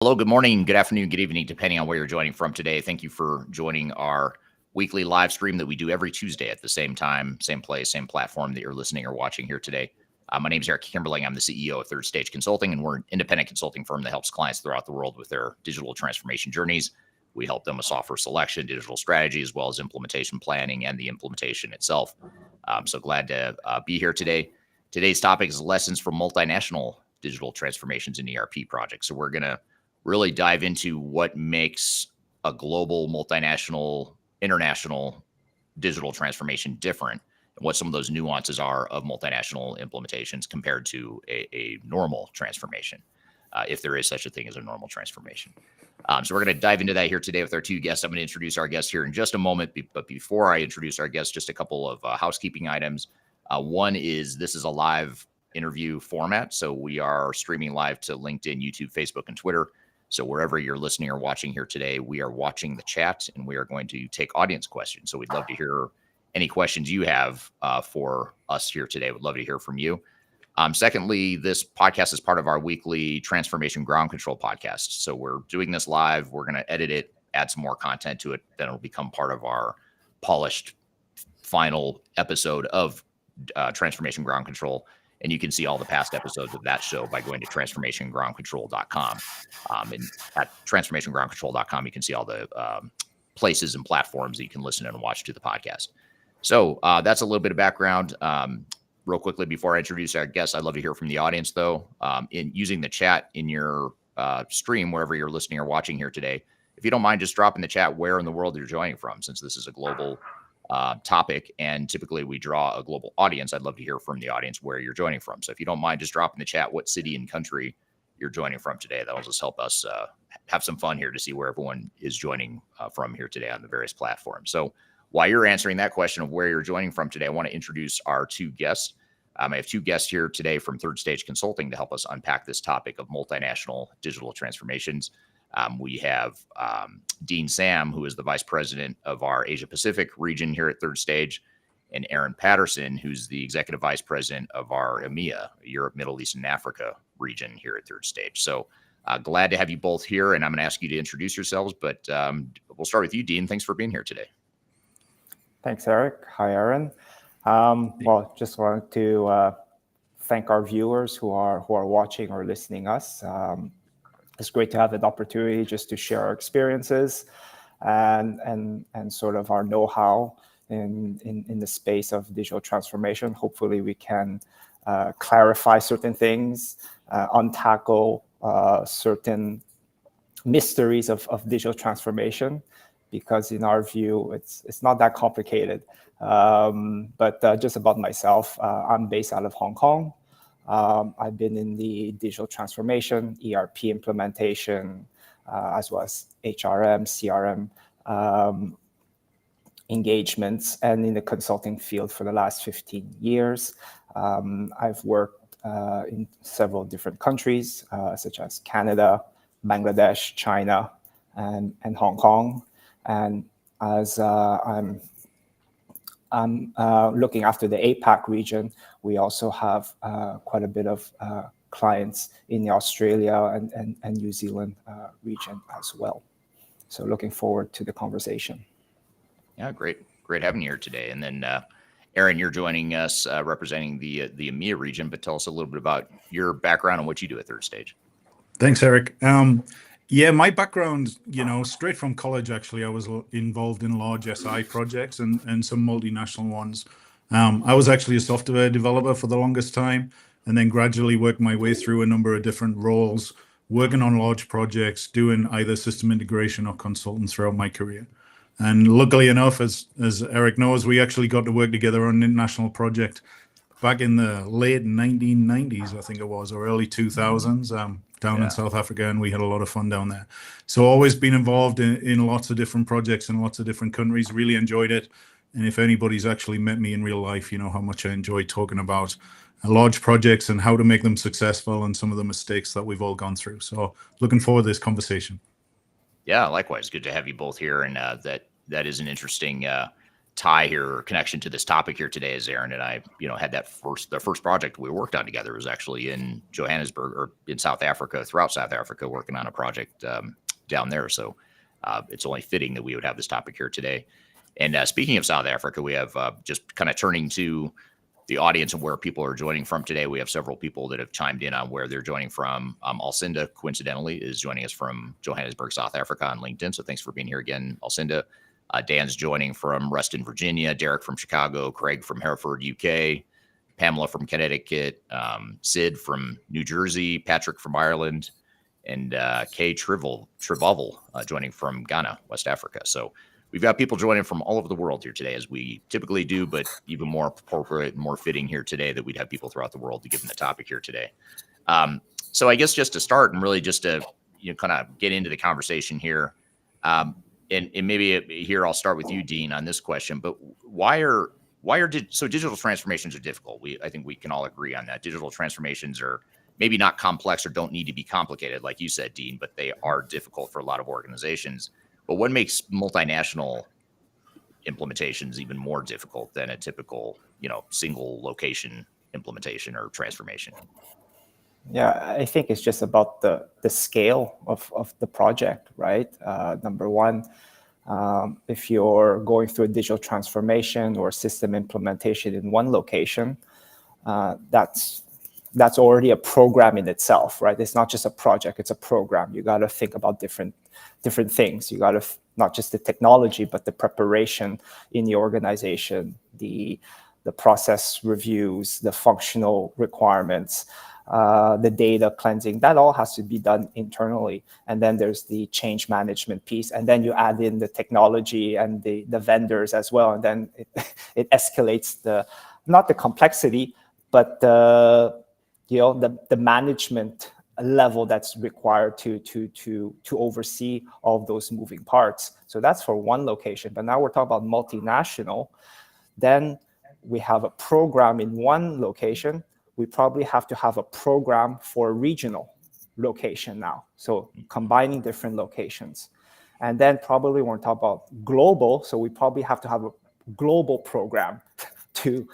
Hello, good morning, good afternoon, good evening, depending on where you're joining from today. Thank you for joining our weekly live stream that we do every Tuesday at the same time, same place, same platform that you're listening or watching here today. My name is Eric Kimberling. I'm the CEO of Third Stage Consulting, and we're an independent consulting firm that helps clients throughout the world with their digital transformation journeys. We help them with software selection, digital strategy, as well as implementation planning and the implementation itself. I'm so glad to be here today. Today's topic is lessons from multinational digital transformations and ERP projects. So we're going to really dive into what makes a global, multinational, international digital transformation different and what some of those nuances are of multinational implementations compared to a normal transformation, if there is such a thing as a normal transformation. So we're going to dive into that here today with our two guests. I'm going to introduce our guests here in just a moment, but before I introduce our guests, just a couple of housekeeping items. One is this is a live interview format, so we are streaming live to LinkedIn, YouTube, Facebook, and Twitter. So wherever you're listening or watching here today, we are watching the chat and we are going to take audience questions. So we'd love to hear any questions you have for us here today. We'd love to hear from you. Secondly, this podcast is part of our weekly Transformation Ground Control podcast. So we're doing this live. We're going to edit it, add some more content to it. Then it'll become part of our polished final episode of Transformation Ground Control. And you can see all the past episodes of that show by going to transformationgroundcontrol.com. And at transformationgroundcontrol.com, you can see all the places and platforms that you can listen and watch to the podcast. So that's a little bit of background. Real quickly, before I introduce our guests, I'd love to hear from the audience, though. In using the chat in your stream, wherever you're listening or watching here today, if you don't mind just dropping the chat where in the world you're joining from, since this is a global topic, and typically we draw a global audience. I'd love to hear from the audience where you're joining from. So if you don't mind just dropping the chat what city and country you're joining from today, that'll just help us have some fun here to see where everyone is joining from here today on the various platforms. So while you're answering that question of where you're joining from today, I want to introduce our two guests. I have two guests here today from Third Stage Consulting to help us unpack this topic of multinational digital transformations. We have Dean Sam, who is the Vice President of our Asia Pacific region here at Third Stage, and Aaron Patterson, who's the Executive Vice President of our EMEA, Europe, Middle East, and Africa region here at Third Stage. So glad to have you both here, and I'm going to ask you to introduce yourselves, but we'll start with you, Dean. Thanks for being here today. Thanks, Eric. Hi, Aaron. Well, just wanted to thank our viewers who are watching or listening us. It's great to have an opportunity just to share our experiences and sort of our know-how in the space of digital transformation. Hopefully, we can clarify certain things, untackle certain mysteries of digital transformation, because in our view, it's not that complicated. But just about myself, I'm based out of Hong Kong. I've been in the digital transformation, ERP implementation, as well as HRM, CRM engagements, and in the consulting field for the last 15 years. I've worked in several different countries, such as Canada, Bangladesh, China, and Hong Kong. And as I'm looking after the APAC region, we also have quite a bit of clients in the Australia and New Zealand region as well. So looking forward to the conversation. Yeah, great having you here today. And then Aaron, you're joining us representing the EMEA region, but tell us a little bit about your background and what you do at Third Stage. Thanks, Eric. Yeah, my background, straight from college, actually, I was involved in large SI projects and some multinational ones. I was actually a software developer for the longest time, and then gradually worked my way through a number of different roles, working on large projects, doing either system integration or consultant throughout my career. And luckily enough, as Eric knows, we actually got to work together on an international project back in the late 1990s, I think it was, or early 2000s. Down in South Africa, and we had a lot of fun down there. So always been involved in lots of different projects in lots of different countries, really enjoyed it. And if anybody's actually met me in real life, you know how much I enjoy talking about large projects and how to make them successful and some of the mistakes that we've all gone through. So looking forward to this conversation. Yeah, likewise. Good to have you both here. And that is an interesting tie here or connection to this topic here today is Aaron and I, had the first project we worked on together was actually in Johannesburg or in South Africa, throughout South Africa, working on a project down there. So it's only fitting that we would have this topic here today. And speaking of South Africa, we have just kind of turning to the audience and where people are joining from today. We have several people that have chimed in on where they're joining from. Alcinda, coincidentally, is joining us from Johannesburg, South Africa on LinkedIn. So thanks for being here again, Alcinda. Dan's joining from Reston, Virginia. Derek from Chicago. Craig from Hereford, UK. Pamela from Connecticut. Sid from New Jersey. Patrick from Ireland. And Kay Trivovel joining from Ghana, West Africa. So we've got people joining from all over the world here today, as we typically do, but even more appropriate and more fitting here today that we'd have people throughout the world to give them the topic here today. So I guess just to start and really just to kind of get into the conversation here, and maybe here I'll start with you, Dean, on this question. But so digital transformations are difficult. I think we can all agree on that. Digital transformations are maybe not complex or don't need to be complicated, like you said, Dean, but they are difficult for a lot of organizations. But what makes multinational implementations even more difficult than a typical, single location implementation or transformation? Yeah, I think it's just about the scale of the project, right? Number one, if you're going through a digital transformation or system implementation in one location, that's already a program in itself, right? It's not just a project, it's a program. You got to think about different things. You got to not just the technology, but the preparation in the organization, the process reviews, the functional requirements, the data cleansing. That all has to be done internally. And then there's the change management piece. And then you add in the technology and the vendors as well. And then it escalates not the complexity, but the management level that's required to oversee all of those moving parts. So that's for one location. But now we're talking about multinational. Then we have a program in one location. We probably have to have a program for a regional location now. So combining different locations. And then probably when we're talking about global, so we probably have to have a global program to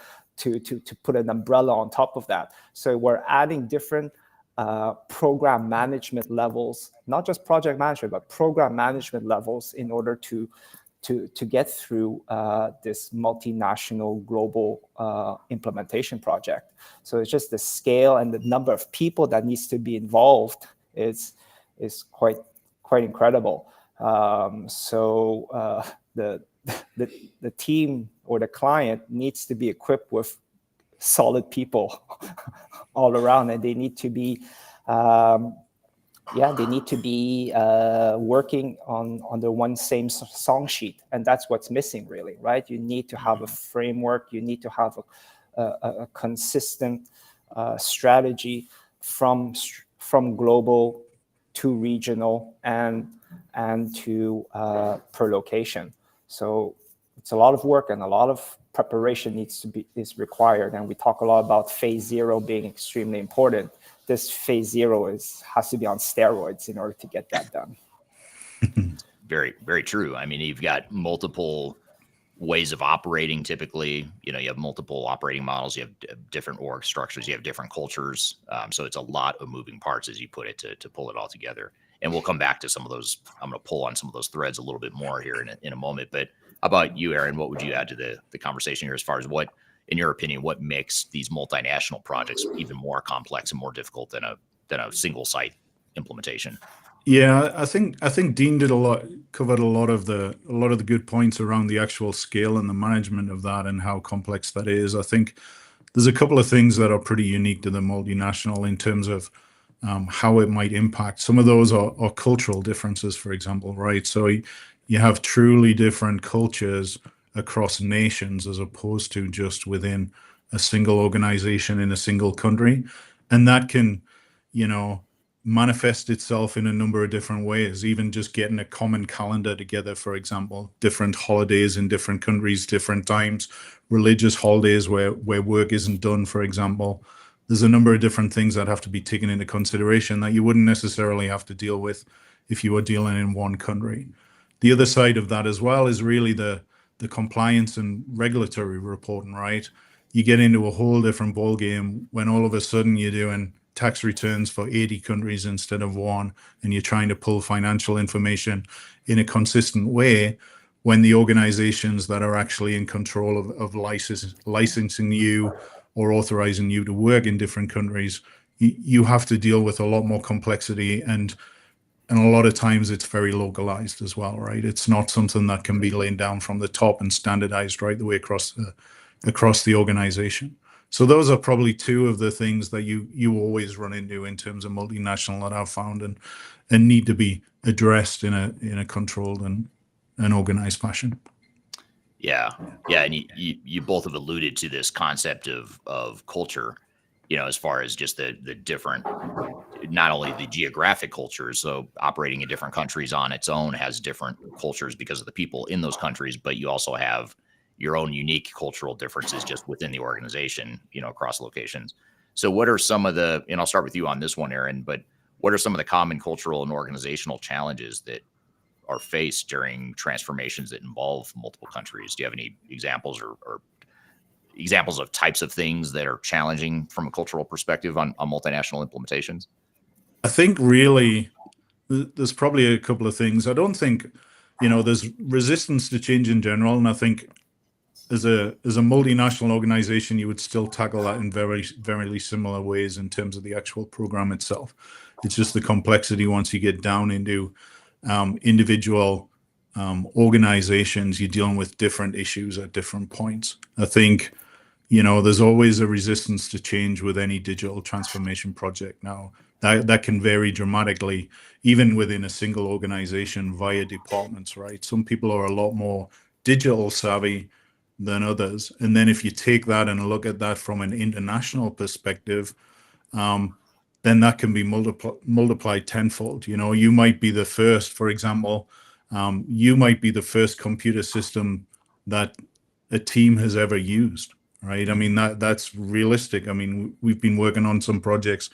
put an umbrella on top of that. So we're adding different program management levels, not just project management, but program management levels in order to get through this multinational global implementation project. So it's just the scale and the number of people that needs to be involved is quite incredible. So the team or the client needs to be equipped with solid people all around, and they need to be working on the one same song sheet, and that's what's missing, really, right? You need to have a framework. You need to have a consistent strategy from global to regional and to per location. So it's a lot of work and a lot of preparation is required. And we talk a lot about phase 0 being extremely important. This phase 0 has to be on steroids in order to get that done. Very, very true. I mean, you've got multiple ways of operating. Typically, you have multiple operating models. You have different org structures. You have different cultures. So it's a lot of moving parts, as you put it, to pull it all together. And we'll come back to some of those. I'm going to pull on some of those threads a little bit more here in a moment. But how about you, Aaron? What would you add to the conversation here as far as what, in your opinion, what makes these multinational projects even more complex and more difficult than a single site implementation? Yeah, I think Dean covered a lot of the good points around the actual scale and the management of that and how complex that is. I think there's a couple of things that are pretty unique to the multinational in terms of how it might impact. Some of those are cultural differences, for example, right? So you have truly different cultures across nations as opposed to just within a single organization in a single country. And that can, manifest itself in a number of different ways, even just getting a common calendar together, for example, different holidays in different countries, different times, religious holidays where work isn't done, for example. There's a number of different things that have to be taken into consideration that you wouldn't necessarily have to deal with if you were dealing in one country. The other side of that as well is really the the compliance and regulatory reporting, right? You get into a whole different ball game when all of a sudden you're doing tax returns for 80 countries instead of one, and you're trying to pull financial information in a consistent way, when the organizations that are actually in control of licensing you or authorizing you to work in different countries, you have to deal with a lot more complexity, and a lot of times it's very localized as well, right? It's not something that can be laid down from the top and standardized right the way across the organization. So those are probably two of the things that you always run into in terms of multinational that I've found and need to be addressed in a controlled and organized fashion. Yeah. And you both have alluded to this concept of culture, as far as just the different, not only the geographic cultures, so operating in different countries on its own has different cultures because of the people in those countries, but you also have your own unique cultural differences just within the organization, across locations. So what are some of the, and I'll start with you on this one, Aaron, but what are some of the common cultural and organizational challenges that are faced during transformations that involve multiple countries? Do you have any examples or examples of types of things that are challenging from a cultural perspective on multinational implementations? I think really there's probably a couple of things. I don't think, there's resistance to change in general. And I think as a multinational organization, you would still tackle that in very, very similar ways in terms of the actual program itself. It's just the complexity once you get down into individual organizations, you're dealing with different issues at different points. I think, there's always a resistance to change with any digital transformation project. Now, that can vary dramatically, even within a single organization via departments, right? Some people are a lot more digital savvy than others. And then if you take that and look at that from an international perspective, then that can be multiplied tenfold. You might be the first, for example, you might be the first computer system that a team has ever used, right? I mean, that's realistic. I mean, we've been working on some projects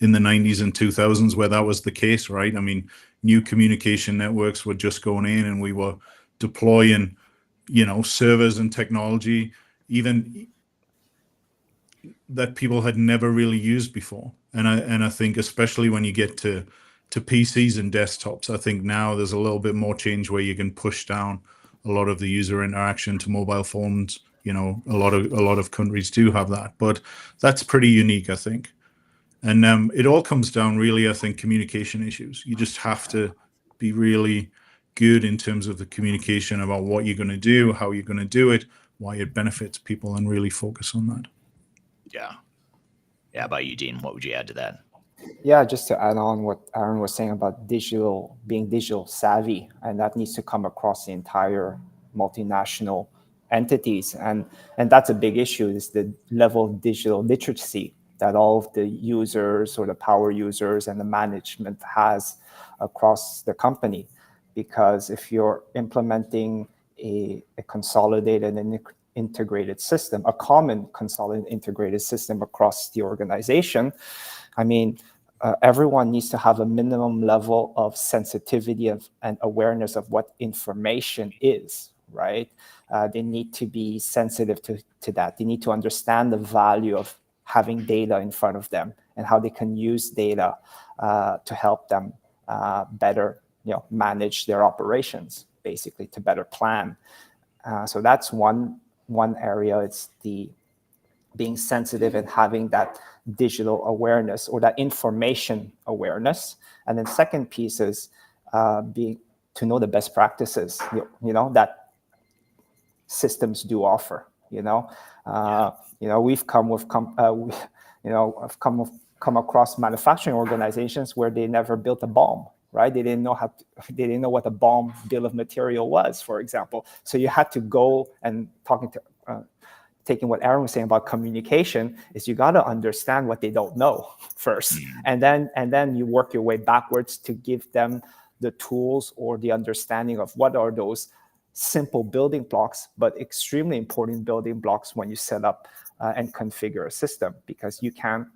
in the 90s and 2000s where that was the case, right? I mean, new communication networks were just going in and we were deploying, servers and technology, even that people had never really used before. And I think especially when you get to PCs and desktops, I think now there's a little bit more change where you can push down a lot of the user interaction to mobile phones. A lot of countries do have that, but that's pretty unique, I think. And it all comes down really, I think, communication issues. You just have to be really good in terms of the communication about what you're going to do, how you're going to do it, why it benefits people, and really focus on that. Yeah. How about you, Dean? What would you add to that? Yeah, just to add on what Aaron was saying about being digital savvy, and that needs to come across the entire multinational entities. And that's a big issue, is the level of digital literacy that all of the users or the power users and the management has across the company. Because if you're implementing a consolidated and integrated system, a common consolidated integrated system across the organization, I mean, everyone needs to have a minimum level of sensitivity and awareness of what information is, right? They need to be sensitive to that. They need to understand the value of having data in front of them and how they can use data to help them better, manage their operations, basically, to better plan. So that's one area. It's the being sensitive and having that digital awareness or that information awareness. And then second piece is being to know the best practices, that systems do offer. We've come across manufacturing organizations where they never built a bomb, right? They didn't know what a bomb bill of material was, for example. So you had to go and taking what Aaron was saying about communication, is you got to understand what they don't know first, and then you work your way backwards to give them the tools or the understanding of what are those simple building blocks, but extremely important building blocks when you set up and configure a system, because you can't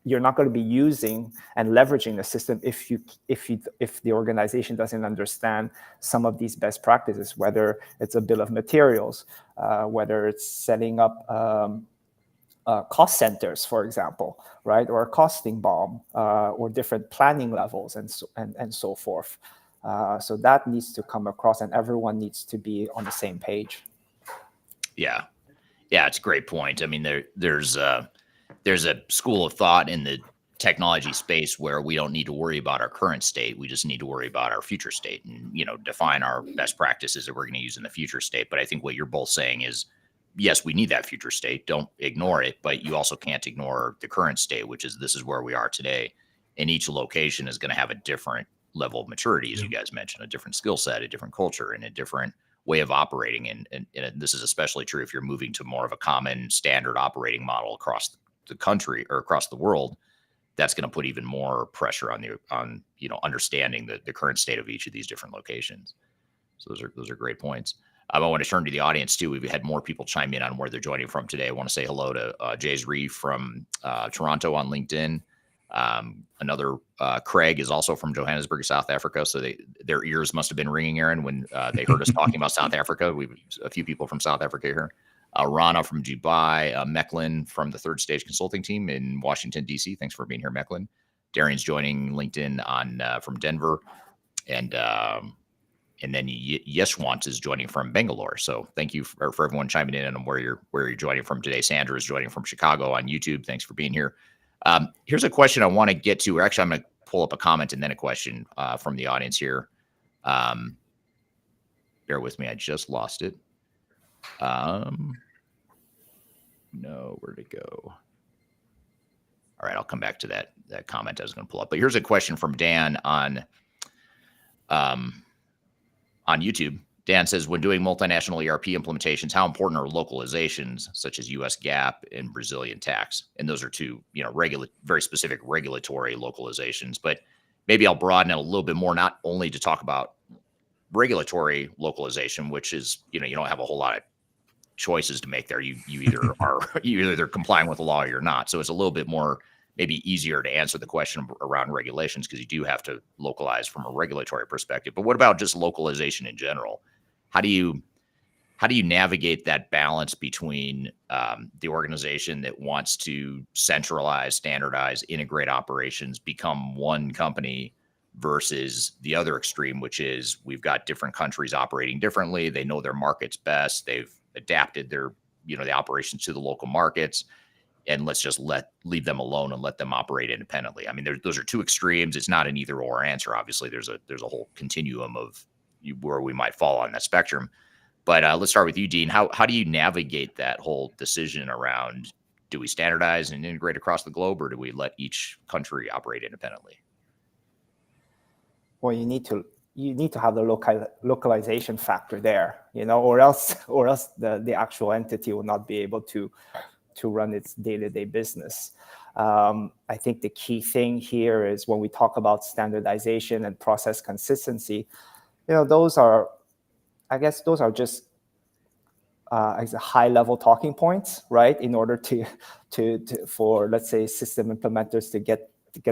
you're not going to be using and leveraging the system if the organization doesn't understand some of these best practices, whether it's a bill of materials, whether it's setting up cost centers, for example, right, or a costing bomb, or different planning levels, and so forth. So that needs to come across, and everyone needs to be on the same page. Yeah, it's a great point. I mean, there's a school of thought in the technology space where we don't need to worry about our current state. We just need to worry about our future state, and define our best practices that we're going to use in the future state. But I think what you're both saying is, yes, we need that future state. Don't ignore it, but you also can't ignore the current state, which is this is where we are today. And each location is going to have a different level of maturity, as you guys mentioned, a different skill set, a different culture, and a different way of operating. And this is especially true if you're moving to more of a common standard operating model across the country or across the world. That's going to put even more pressure on understanding the current state of each of these different locations. So those are great points. I want to turn to the audience too. We've had more people chime in on where they're joining from today. I want to say hello to Jays Reeve from Toronto on LinkedIn. Another Craig is also from Johannesburg, South Africa. So their ears must have been ringing, Aaron, when they heard us talking about South Africa. We've a few people from South Africa here. Rana from Dubai, Mecklin from the Third Stage Consulting Team in Washington, D.C. Thanks for being here, Mecklin. Darian's joining LinkedIn from Denver. And then Yeshwant is joining from Bangalore. So thank you for everyone chiming in on where you're joining from today. Sandra is joining from Chicago on YouTube. Thanks for being here. Here's a question I want to get to. Or actually, I'm going to pull up a comment and then a question from the audience here. Bear with me. I just lost it. No, where'd it go? All right, I'll come back to that comment I was going to pull up. But here's a question from Dan on YouTube. Dan says, when doing multinational ERP implementations, how important are localizations such as US GAAP and Brazilian tax? And those are two, very specific regulatory localizations. But maybe I'll broaden it a little bit more, not only to talk about regulatory localization, which is, you don't have a whole lot of choices to make there. You either you're complying with the law or you're not. So it's a little bit more maybe easier to answer the question around regulations because you do have to localize from a regulatory perspective. But what about just localization in general? How do you navigate that balance between the organization that wants to centralize, standardize, integrate operations, become one company versus the other extreme, which is we've got different countries operating differently. They know their markets best. They've adapted their, the operations to the local markets, and let's just leave them alone and let them operate independently. I mean, those are two extremes. It's not an either or answer. Obviously, there's a whole continuum of where we might fall on that spectrum. But let's start with you, Dean. How do you navigate that whole decision around, do we standardize and integrate across the globe, or do we let each country operate independently? Well, you need to have the localization factor there, or else the actual entity will not be able to run its day-to-day business. I think the key thing here is when we talk about standardization and process consistency, those are just as a high-level talking points, right? In order for, let's say, system implementers to get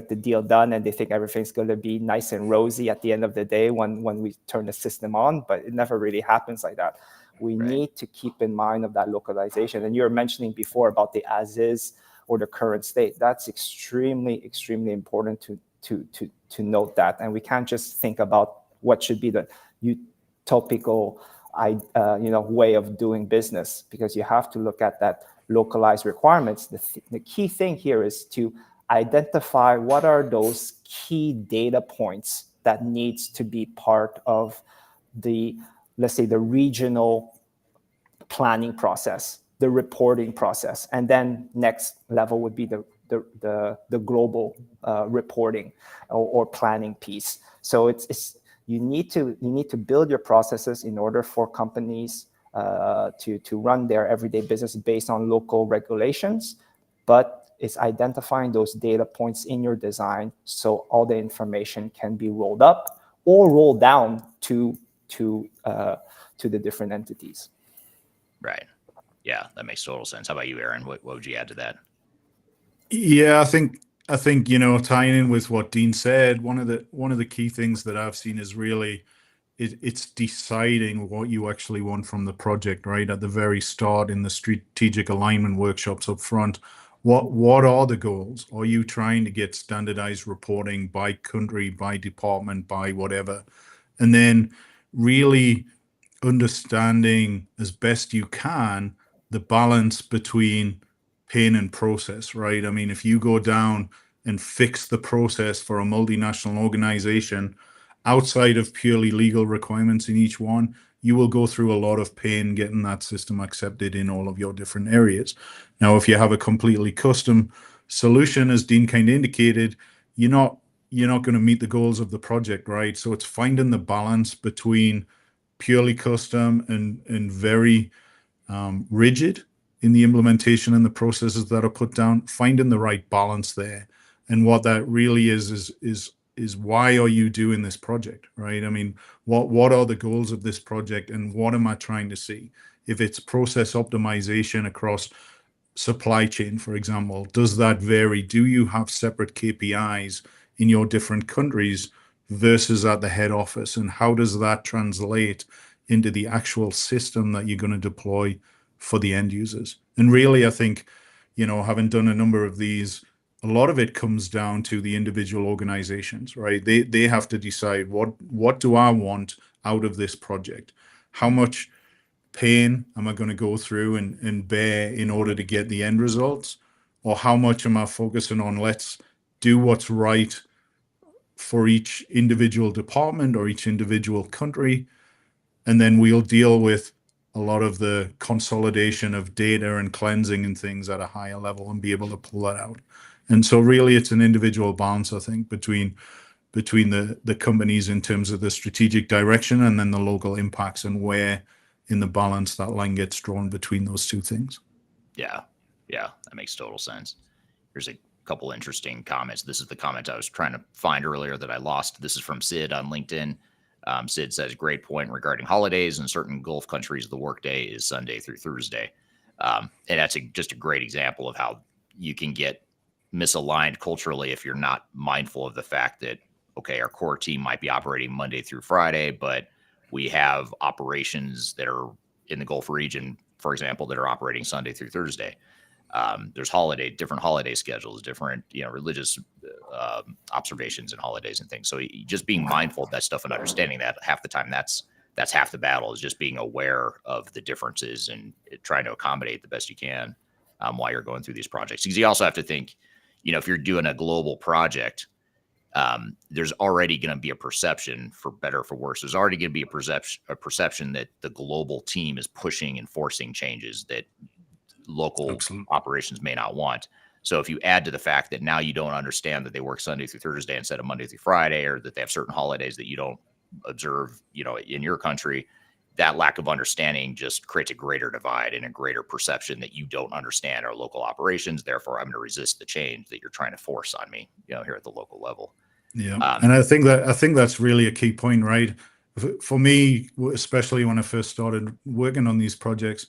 the deal done, and they think everything's going to be nice and rosy at the end of the day when we turn the system on, but it never really happens like that. We need to keep in mind of that localization. And you were mentioning before about the as-is or the current state. That's extremely, extremely important to note that. And we can't just think about what should be the utopical way of doing business, because you have to look at that localized requirements. The key thing here is to identify what are those key data points that needs to be part of the, let's say, the regional planning process, the reporting process, and then next level would be the global reporting or planning piece. So you need to build your processes in order for companies to run their everyday business based on local regulations, but it's identifying those data points in your design so all the information can be rolled up or rolled down to the different entities. Right. Yeah, that makes total sense. How about you, Aaron? What would you add to that? Yeah, I think I think, you know, tying in with what Dean said, one of the key things that I've seen is really it's deciding what you actually want from the project, right? At the very start in the strategic alignment workshops up front, what are the goals? Are you trying to get standardized reporting by country, by department, by whatever? And then really understanding as best you can the balance between pain and process, right? I mean, if you go down and fix the process for a multinational organization outside of purely legal requirements in each one, you will go through a lot of pain getting that system accepted in all of your different areas. Now, if you have a completely custom solution, as Dean kind of indicated, you're not going to meet the goals of the project, right? So it's finding the balance between purely custom and very rigid in the implementation and the processes that are put down, finding the right balance there. And what that really is why are you doing this project, right? I mean, what are the goals of this project and what am I trying to see? If it's process optimization across supply chain, for example, does that vary? Do you have separate KPIs in your different countries versus at the head office? And how does that translate into the actual system that you're going to deploy for the end users? And really, I think, you know, having done a number of these, a lot of it comes down to the individual organizations, right? They have to decide what do I want out of this project? How much pain am I going to go through and bear in order to get the end results? Or how much am I focusing on let's do what's right for each individual department or each individual country, and then we'll deal with a lot of the consolidation of data and cleansing and things at a higher level and be able to pull that out. And so really it's an individual balance, I think, between the companies in terms of the strategic direction and then the local impacts and where in the balance that line gets drawn between those two things. Yeah, that makes total sense. Here's a couple interesting comments. This is the comment I was trying to find earlier that I lost. This is from Sid on LinkedIn. Sid says, great point regarding holidays. In certain Gulf countries, the workday is Sunday through Thursday. And that's just a great example of how you can get misaligned culturally if you're not mindful of the fact that, okay, our core team might be operating Monday through Friday, but we have operations that are in the Gulf region, for example, that are operating Sunday through Thursday. There's different holiday schedules, different, religious observations and holidays and things. So just being mindful of that stuff and understanding that half the time that's half the battle, is just being aware of the differences and trying to accommodate the best you can while you're going through these projects. Because you also have to think, if you're doing a global project, there's already going to be a perception, for better or for worse. There's already going to be a perception that the global team is pushing and forcing changes that local operations may not want. So if you add to the fact that now you don't understand that they work Sunday through Thursday instead of Monday through Friday, or that they have certain holidays that you don't observe, in your country, that lack of understanding just creates a greater divide and a greater perception that you don't understand our local operations. Therefore, I'm going to resist the change that you're trying to force on me, here at the local level. Yeah. And I think that's really a key point, right? For me, especially when I first started working on these projects,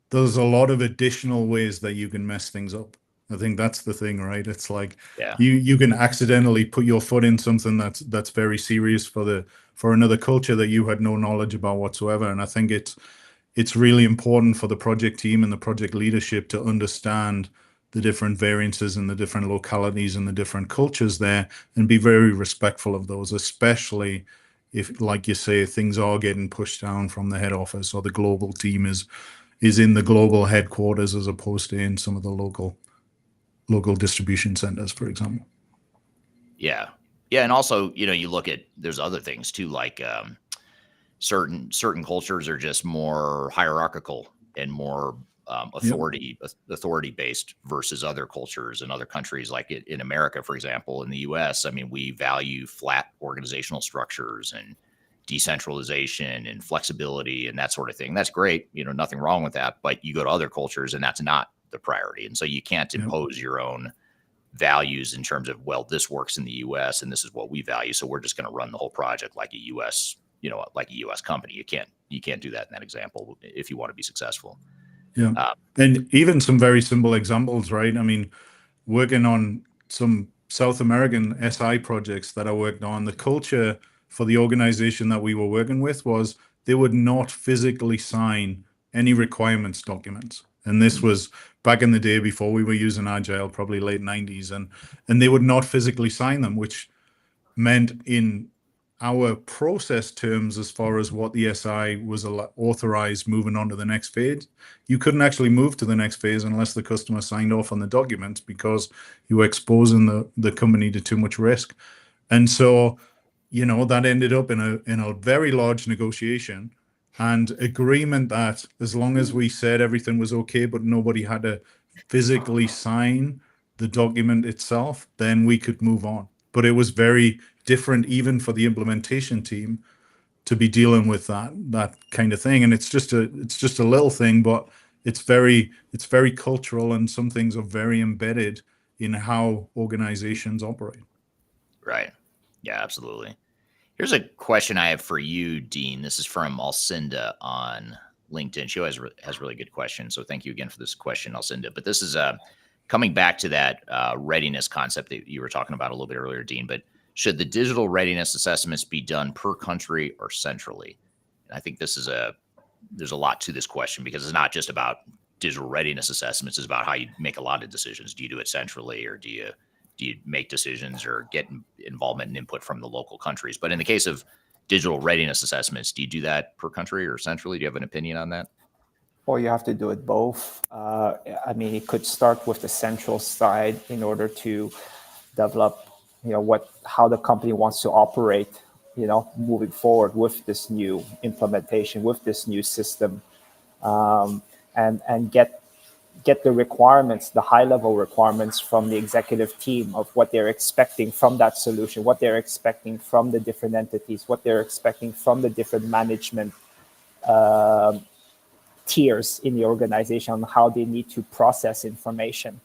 there's a lot of additional ways that you can mess things up. I think that's the thing, right? It's like you can accidentally put your foot in something that's very serious for another culture that you had no knowledge about whatsoever. And I think it's really important for the project team and the project leadership to understand the different variances and the different localities and the different cultures there, and be very respectful of those, especially if, like you say, things are getting pushed down from the head office, or the global team is in the global headquarters as opposed to in some of the local distribution centers, for example. Yeah. And also, you look at, there's other things too, like certain cultures are just more hierarchical and more authority based versus other cultures and other countries. Like in America, for example, in the US, I mean, we value flat organizational structures and decentralization and flexibility and that sort of thing. That's great. Nothing wrong with that. But you go to other cultures and that's not the priority. And so you can't impose your own values in terms of, well, this works in the US and this is what we value, so we're just going to run the whole project like a US, like a US company. You can't do that in that example if you want to be successful. And even some very simple examples, right? I mean, working on some South American SI projects that I worked on, the culture for the organization that we were working with was they would not physically sign any requirements documents. And this was back in the day before we were using Agile, probably late 90s. And they would not physically sign them, which meant in our process terms, as far as what the SI was authorized moving on to the next phase, you couldn't actually move to the next phase unless the customer signed off on the document, because you were exposing the company to too much risk. And so, that ended up in a very large negotiation and agreement that as long as we said everything was okay, but nobody had to physically sign the document itself, then we could move on. But it was very different even for the implementation team to be dealing with that kind of thing. And it's just a little thing, but it's very cultural, and some things are very embedded in how organizations operate. Right. Yeah, absolutely. Here's a question I have for you, Dean. This is from Alcinda on LinkedIn. She always has really good questions. So thank you again for this question, Alcinda. But this is coming back to that readiness concept that you were talking about a little bit earlier, Dean. But should the digital readiness assessments be done per country or centrally? And I think there's a lot to this question, because it's not just about digital readiness assessments. It's about how you make a lot of decisions. Do you do it centrally, or do you make decisions or get involvement and input from the local countries? But in the case of digital readiness assessments, do you do that per country or centrally? Do you have an opinion on that? Well, you have to do it both. It could start with the central side in order to develop, how the company wants to operate, moving forward with this new implementation, with this new system, and get the requirements, the high-level requirements from the executive team of what they're expecting from that solution, what they're expecting from the different entities, what they're expecting from the different management tiers in the organization, on how they need to process information.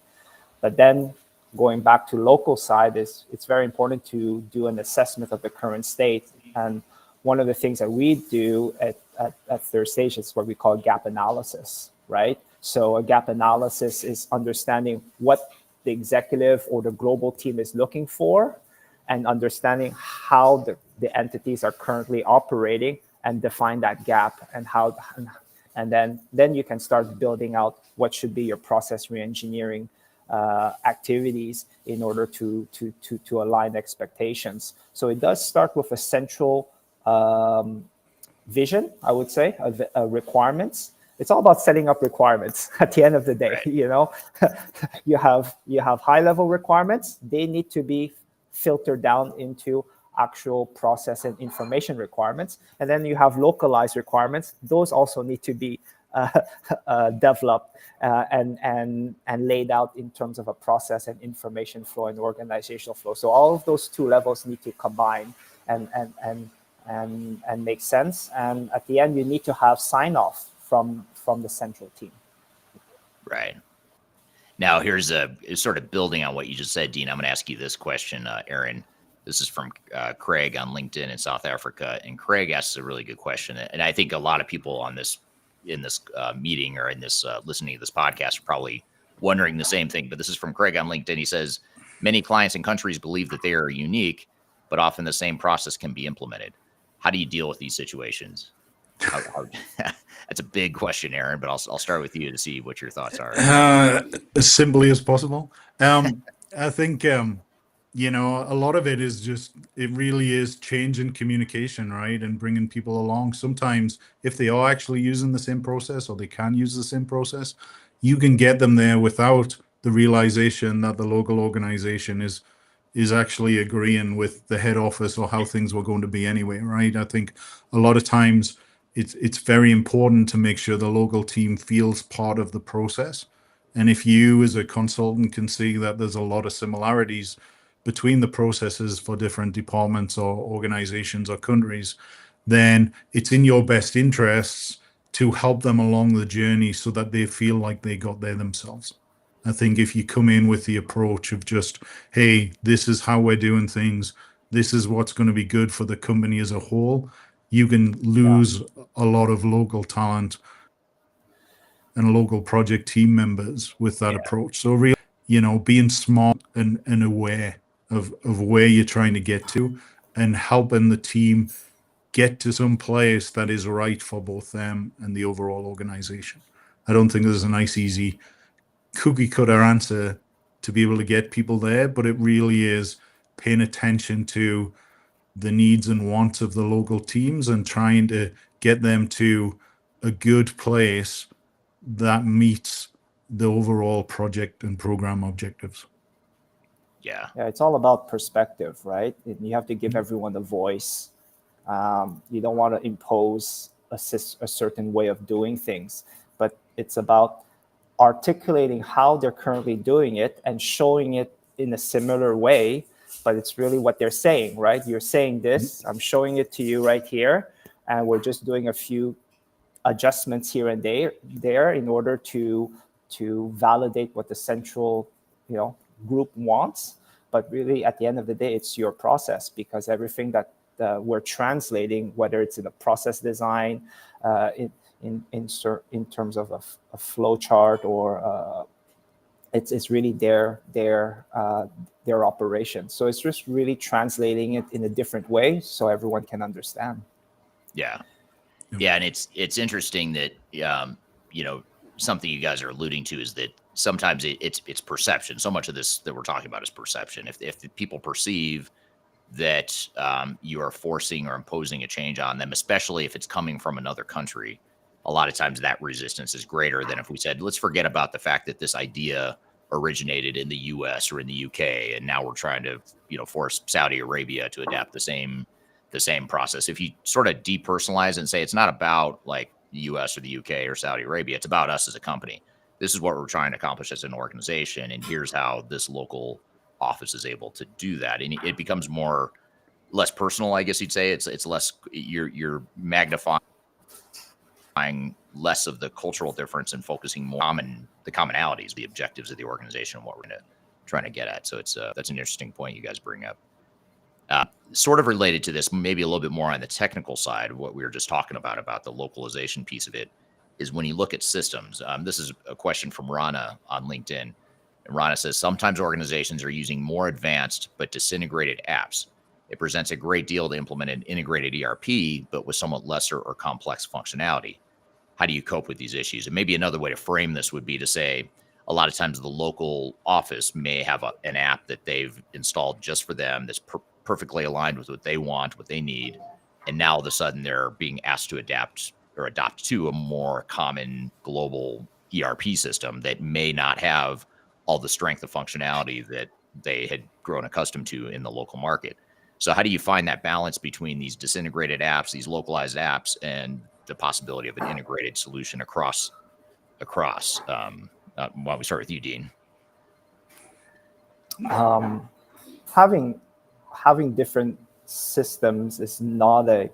But then going back to local side, it's very important to do an assessment of the current state. And one of the things that we do at third stage is what we call gap analysis, right? So a gap analysis is understanding what the executive or the global team is looking for, and understanding how the entities are currently operating, and define that gap, and then you can start building out what should be your process reengineering activities in order to align expectations. So it does start with a central vision, I would say, of requirements. It's all about setting up requirements at the end of the day. Right. You have high-level requirements. They need to be filtered down into actual process and information requirements. And then you have localized requirements. Those also need to be developed and laid out in terms of a process and information flow and organizational flow. So all of those two levels need to combine and make sense. And at the end, you need to have sign-off from the central team. Right. Now, here's sort of building on what you just said, Dean. I'm going to ask you this question, Aaron. This is from Craig on LinkedIn in South Africa. And Craig asks a really good question. And I think a lot of people in this meeting, or in this listening to this podcast, are probably wondering the same thing. But this is from Craig on LinkedIn. He says, many clients and countries believe that they are unique, but often the same process can be implemented. How do you deal with these situations? That's a big question, Aaron, but I'll start with you to see what your thoughts are. As simply as possible. I think, a lot of it is it really is change in communication, right? And bringing people along. Sometimes if they are actually using the same process, or they can use the same process, you can get them there without the realization that the local organization is actually agreeing with the head office or how things were going to be anyway, right? I think a lot of times it's very important to make sure the local team feels part of the process. And if you as a consultant can see that there's a lot of similarities between the processes for different departments or organizations or countries, then it's in your best interests to help them along the journey so that they feel like they got there themselves. I think if you come in with the approach of just, hey, this is how we're doing things, this is what's going to be good for the company as a whole, you can lose a lot of local talent and local project team members with that approach. So really, being smart and aware of where you're trying to get to, and helping the team get to some place that is right for both them and the overall organization. I don't think there's a nice, easy cookie cutter answer to be able to get people there, but it really is paying attention to the needs and wants of the local teams and trying to get them to a good place that meets the overall project and program objectives. Yeah, it's all about perspective, right? You have to give everyone a voice. You don't want to impose a certain way of doing things, but it's about articulating how they're currently doing it and showing it in a similar way, but it's really what they're saying, right? You're saying this, I'm showing it to you right here, and we're just doing a few adjustments here and there in order to validate what the central group wants. But really, at the end of the day, it's your process, because everything that we're translating, whether it's in a process design, in terms of a flow chart, or it's really their operation. So it's just really translating it in a different way so everyone can understand. Yeah, and it's interesting that something you guys are alluding to is that sometimes it's perception. So much of this that we're talking about is perception. If the people perceive that you are forcing or imposing a change on them, especially if it's coming from another country, a lot of times that resistance is greater than if we said, let's forget about the fact that this idea originated in the US or in the UK, and now we're trying to force Saudi Arabia to adapt the same process. If you sort of depersonalize and say it's not about like the US or the UK or Saudi Arabia, it's about us as a company. This is what we're trying to accomplish as an organization, and here's how this local office is able to do that, and it becomes less personal, I guess you'd say. It's less, you're magnifying less of the cultural difference and focusing more on the commonalities, the objectives of the organization, and what we're trying to get at. So that's an interesting point you guys bring up. Sort of related to this, maybe a little bit more on the technical side, what we were just talking about the localization piece of it, is when you look at systems. This is a question from Rana on LinkedIn. And Rana says, sometimes organizations are using more advanced but disintegrated apps. It presents a great deal to implement an integrated ERP, but with somewhat lesser or complex functionality. How do you cope with these issues? And maybe another way to frame this would be to say, a lot of times the local office may have an app that they've installed just for them that's perfectly aligned with what they want, what they need. And now all of a sudden they're being asked to adapt or adopt to a more common global ERP system that may not have all the strength of functionality that they had grown accustomed to in the local market. So how do you find that balance between these disintegrated apps, these localized apps, and the possibility of an integrated solution across? Why don't we start with you, Dean? Having different systems is not a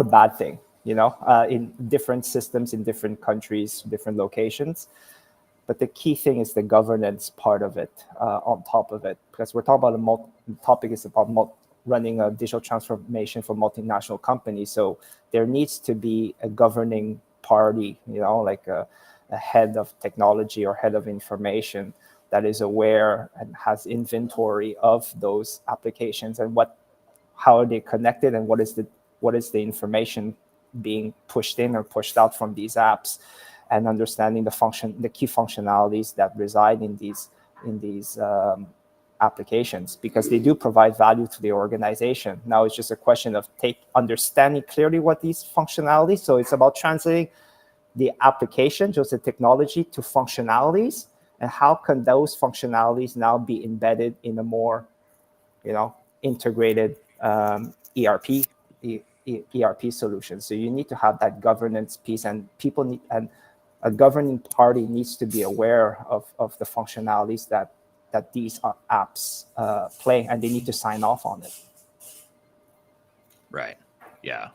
bad thing, in different systems in different countries, different locations. But the key thing is the governance part of it, on top of it, because we're talking about the topic is about running a digital transformation for multinational companies. So there needs to be a governing party, like a head of technology or head of information that is aware and has inventory of those applications and how are they connected, and what is the information being pushed in or pushed out from these apps, and understanding the key functionalities that reside in these applications, because they do provide value to the organization. Now it's just a question of understanding clearly what these functionalities. So it's about translating the application, just the technology, to functionalities, and how can those functionalities now be embedded in a more, integrated ERP solution. So you need to have that governance piece, and a governing party needs to be aware of the functionalities that these apps play, and they need to sign off on it. Right. Yeah.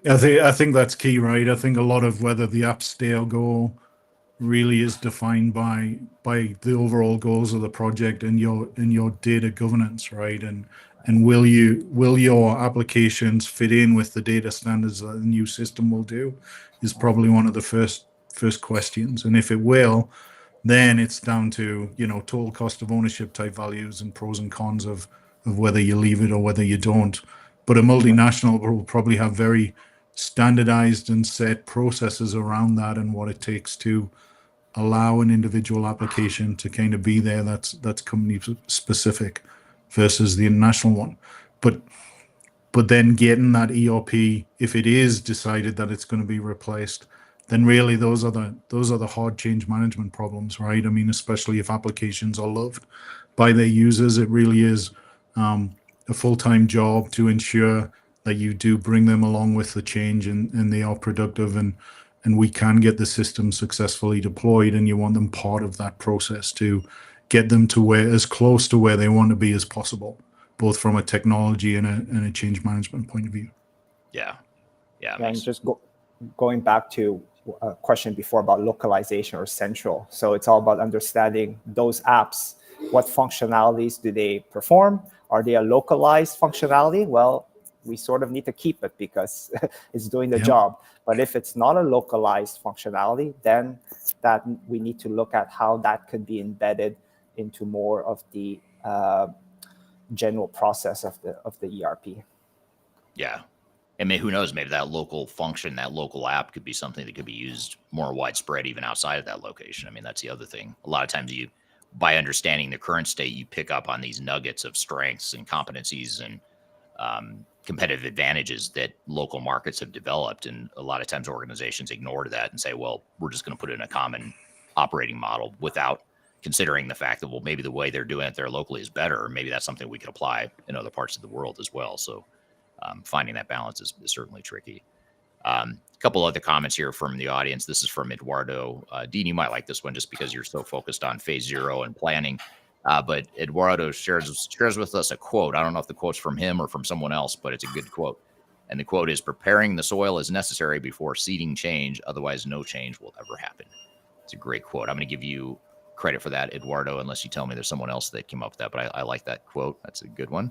I think that's key, right? I think a lot of whether the apps stay or go really is defined by the overall goals of the project and your data governance, right? And will your applications fit in with the data standards that the new system will do is probably one of the first questions. And if it will, then it's down to, total cost of ownership type values and pros and cons of whether you leave it or whether you don't. But a multinational will probably have very standardized and set processes around that and what it takes to allow an individual application to kind of be there that's company specific versus the national one. But then getting that ERP, if it is decided that it's going to be replaced, then really those are the hard change management problems, right? I mean, especially if applications are loved by their users, it really is a full-time job to ensure that you do bring them along with the change and they are productive and we can get the system successfully deployed, and you want them part of that process to get them to where as close to where they want to be as possible, both from a technology and a change management point of view. Yeah. And just going back to a question before about localization or central. So it's all about understanding those apps. What functionalities do they perform? Are they a localized functionality? Well, we sort of need to keep it because it's doing the job. But if it's not a localized functionality, then that we need to look at how that could be embedded into more of the general process of the ERP. Yeah. I mean, who knows? Maybe that local function, that local app could be something that could be used more widespread even outside of that location. I mean, that's the other thing. A lot of times by understanding the current state, you pick up on these nuggets of strengths and competencies and competitive advantages that local markets have developed. And a lot of times organizations ignore that and say, well, we're just going to put it in a common operating model without considering the fact that, well, maybe the way they're doing it there locally is better. Or maybe that's something we could apply in other parts of the world as well. So finding that balance is certainly tricky. A couple other comments here from the audience. This is from Eduardo. Dean, you might like this one just because you're so focused on phase 0 and planning. But Eduardo shares with us a quote. I don't know if the quote's from him or from someone else, but it's a good quote. And the quote is, "Preparing the soil is necessary before seeding change. Otherwise, no change will ever happen." It's a great quote. I'm going to give you credit for that, Eduardo, unless you tell me there's someone else that came up with that. But I like that quote. That's a good one.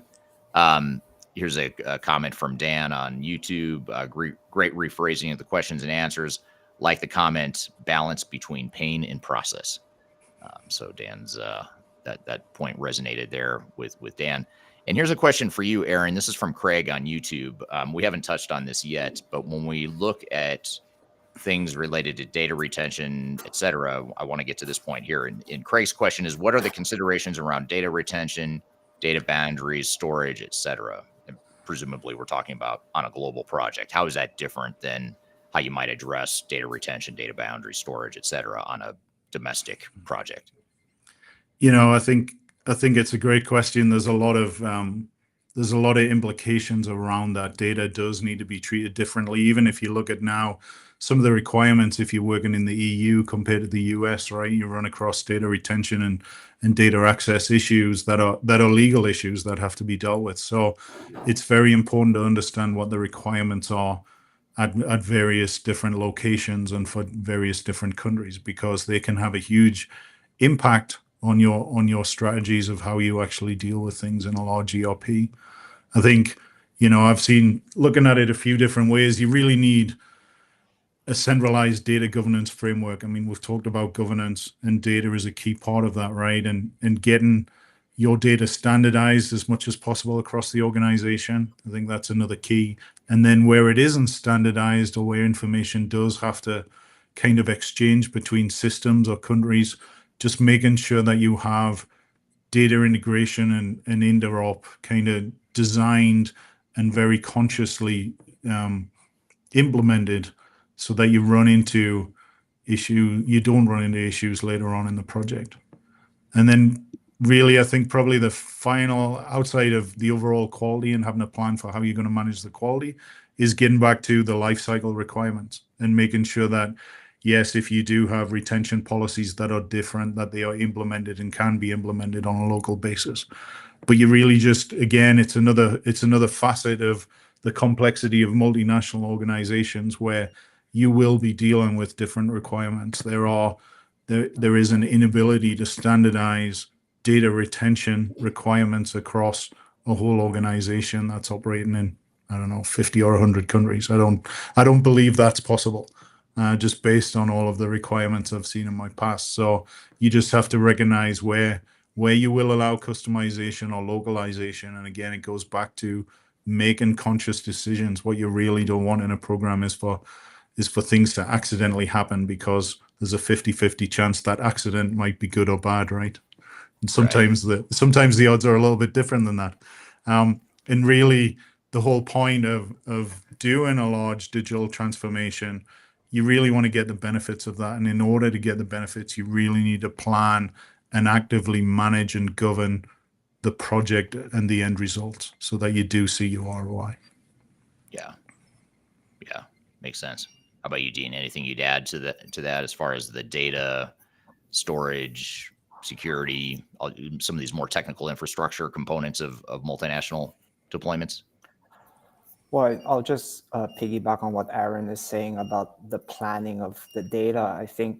Here's a comment from Dan on YouTube. Great rephrasing of the questions and answers. Like the comment, balance between pain and process. So Dan's that point resonated there with Dan. And here's a question for you, Aaron. This is from Craig on YouTube. We haven't touched on this yet, but when we look at things related to data retention, et cetera, I want to get to this point here. And Craig's question is, what are the considerations around data retention, data boundaries, storage, et cetera? Presumably we're talking about on a global project. How is that different than how you might address data retention, data boundary, storage, et cetera, on a domestic project? I think it's a great question. There's a lot of implications around that. Data does need to be treated differently. Even if you look at now some of the requirements, if you're working in the EU compared to the US, right? You run across data retention and data access issues that are legal issues that have to be dealt with. So it's very important to understand what the requirements are at various different locations and for various different countries, because they can have a huge impact on your strategies of how you actually deal with things in a large ERP. I think, I've seen, looking at it a few different ways, you really need a centralized data governance framework. I mean, we've talked about governance, and data is a key part of that, right? And getting your data standardized as much as possible across the organization. I think that's another key. And then where it isn't standardized, or where information does have to kind of exchange between systems or countries, just making sure that you have data integration and interop kind of designed and very consciously implemented, so that you don't run into issues later on in the project. And then really, I think probably the final, outside of the overall quality and having a plan for how you're going to manage the quality, is getting back to the life cycle requirements and making sure that, yes, if you do have retention policies that are different, that they are implemented and can be implemented on a local basis. But you really just, again, it's another facet of the complexity of multinational organizations, where you will be dealing with different requirements. There is an inability to standardize data retention requirements across a whole organization that's operating in, I don't know, 50 or 100 countries. I don't believe that's possible. just based on all of the requirements I've seen in my past. So you just have to recognize where you will allow customization or localization. And again, it goes back to making conscious decisions. What you really don't want in a program is for things to accidentally happen, because there's a 50-50 chance that accident might be good or bad, right? And sometimes the odds are a little bit different than that. And really, the whole point of doing a large digital transformation, you really want to get the benefits of that. And in order to get the benefits, you really need to plan and actively manage and govern the project and the end results so that you do see your ROI. Yeah. Makes sense. How about you, Dean? Anything you'd add to that as far as the data storage, security, some of these more technical infrastructure components of multinational deployments? Well, I'll just piggyback on what Aaron is saying about the planning of the data. I think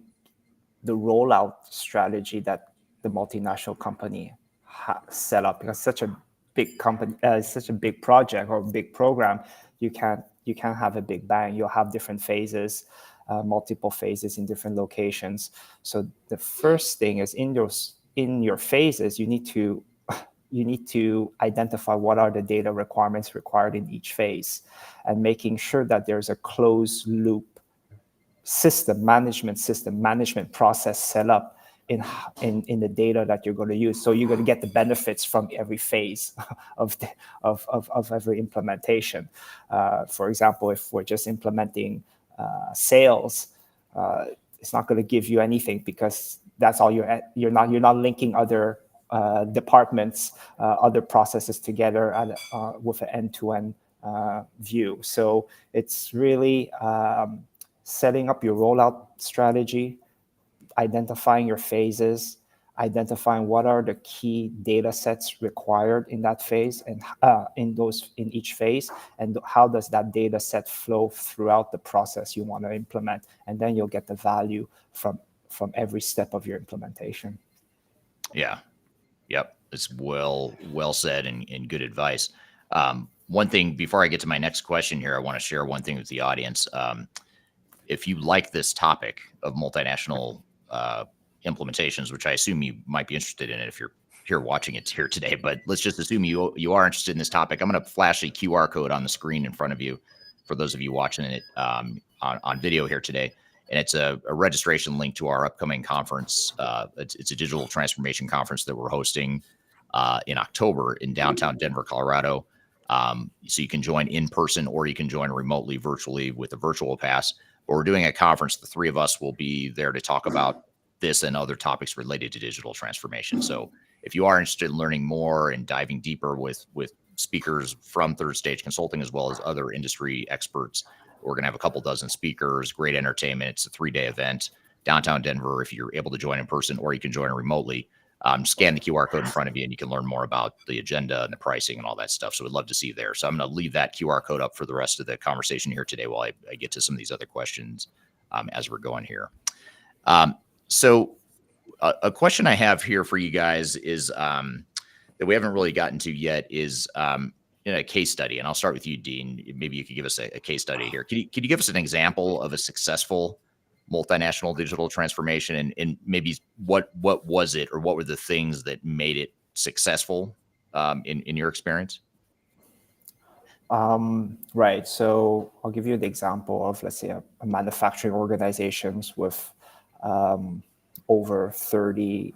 the rollout strategy that the multinational company set up, because such a big company, such a big project or big program, you can't have a big bang. You'll have different phases, multiple phases in different locations. So the first thing is in your phases, you need to identify what are the data requirements required in each phase, and making sure that there's a closed loop management process set up in the data that you're going to use. So you're going to get the benefits from every phase of every implementation. For example, if we're just implementing sales, it's not going to give you anything, because that's all you're not linking other departments, other processes together with an end-to-end view. So it's really setting up your rollout strategy, identifying your phases, identifying what are the key data sets required in that phase and in each phase, and how does that data set flow throughout the process you want to implement, and then you'll get the value from every step of your implementation. Yeah. Yep. It's well said and good advice. One thing before I get to my next question here, I want to share one thing with the audience. If you like this topic of multinational implementations, which I assume you might be interested in it if you're here watching it here today, but let's just assume you are interested in this topic. I'm going to flash a QR code on the screen in front of you for those of you watching it on video here today. And it's a registration link to our upcoming conference. It's a digital transformation conference that we're hosting in October in downtown Denver, Colorado. So you can join in person or you can join remotely, virtually with a virtual pass. But we're doing a conference. The three of us will be there to talk about this and other topics related to digital transformation. So if you are interested in learning more and diving deeper with speakers from Third Stage Consulting, as well as other industry experts, we're going to have a couple dozen speakers, great entertainment. It's a 3-day event, downtown Denver. If you're able to join in person, or you can join remotely, scan the QR code in front of you and you can learn more about the agenda and the pricing and all that stuff. So we'd love to see you there. So I'm going to leave that QR code up for the rest of the conversation here today while I get to some of these other questions as we're going here. So a question I have here for you guys is that we haven't really gotten to yet is in a case study. And I'll start with you, Dean. Maybe you could give us a case study here. Could you give us an example of a successful multinational digital transformation, and maybe what was it, or what were the things that made it successful in your experience? Right. So I'll give you the example of, let's say, a manufacturing organizations with over 30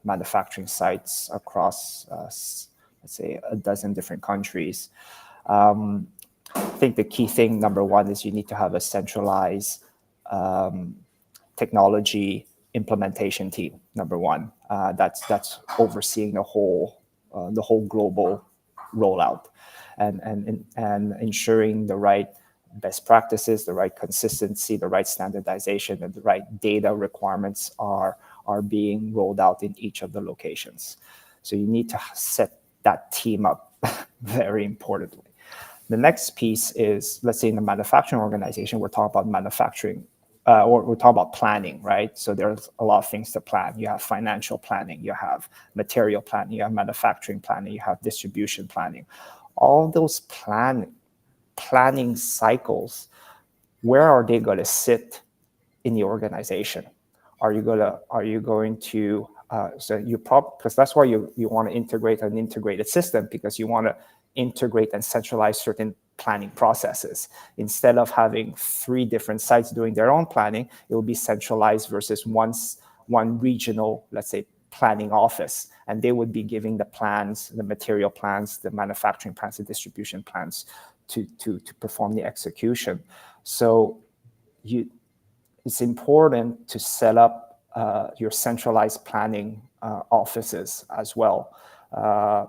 manufacturing sites across, let's say, a dozen different countries. I think the key thing, number one, is you need to have a centralized technology implementation team. Number one, that's overseeing the whole global rollout, and ensuring the right best practices, the right consistency, the right standardization, and the right data requirements are being rolled out in each of the locations. So you need to set that team up very importantly. The next piece is, let's say in the manufacturing organization, we're talking about manufacturing, or we're talking about planning, right? So there's a lot of things to plan. You have financial planning, you have material planning, you have manufacturing planning, you have distribution planning. All those planning cycles, where are they going to sit in the organization. Are you going to because that's why you want to integrate an integrated system, because you want to integrate and centralize certain planning processes. Instead of having 3 different sites doing their own planning, it will be centralized versus one regional, let's say, planning office, and they would be giving the plans, the material plans, the manufacturing plans, the distribution plans to perform the execution. So it's important to set up your centralized planning offices as well,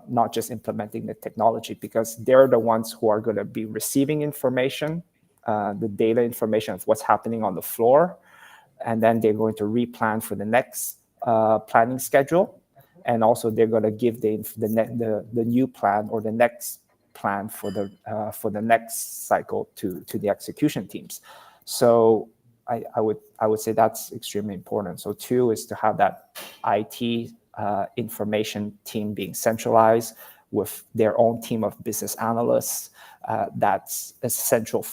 not just implementing the technology, because they're the ones who are going to be receiving information, the data information of what's happening on the floor, and then they're going to replan for the next planning schedule, and also they're going to give the new plan or the next plan for the next cycle to the execution teams. So I would say that's extremely important. So 2 is to have that IT information team being centralized with their own team of business analysts. That's essential.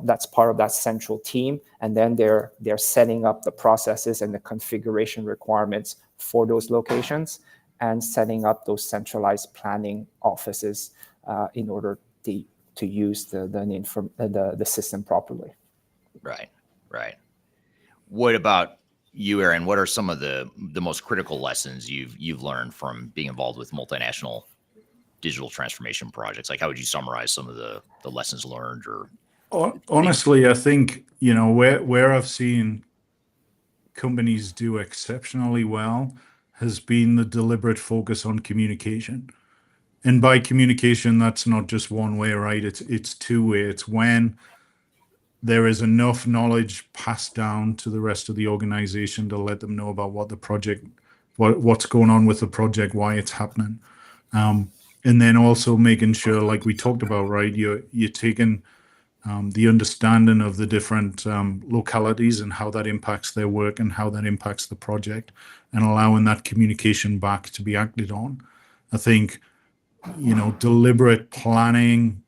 That's part of that central team, and then they're setting up the processes and the configuration requirements for those locations, and setting up those centralized planning offices in order to use the system properly. Right. What about you, Aaron? What are some of the most critical lessons you've learned from being involved with multinational digital transformation projects? Like, how would you summarize some of the lessons learned? Or honestly, I think where I've seen companies do exceptionally well has been the deliberate focus on communication. And by communication, that's not just one way, right? It's 2-way. It's when there is enough knowledge passed down to the rest of the organization to let them know about what the project, what's going on with the project, why it's happening. And then also making sure, like we talked about, right, you're taking the understanding of the different localities and how that impacts their work and how that impacts the project, and allowing that communication back to be acted on. I think, deliberate planning